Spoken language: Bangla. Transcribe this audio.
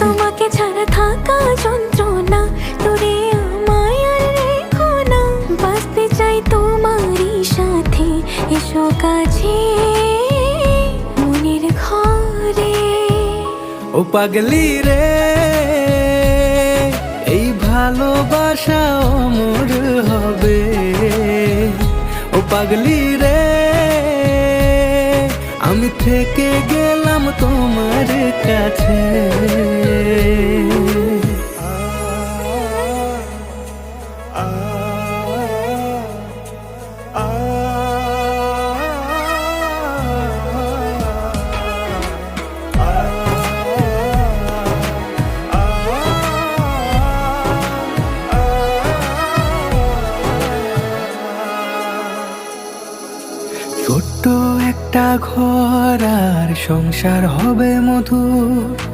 তোমাকে ছাড়া থাকা যন্ত্রণা, দূরে আমায় আর রেখো না। বাঁচতে চাই তোমারই সাথে, এসো কাছে মনের ঘরে। ও পাগলি রে, এই ভালোবাসা অমর হবে। ও পাগলি রে, আমি থেকে গেলাম তোমার কাছে। ছোট্ট একটা ঘর আর সংসার হবে মধুর।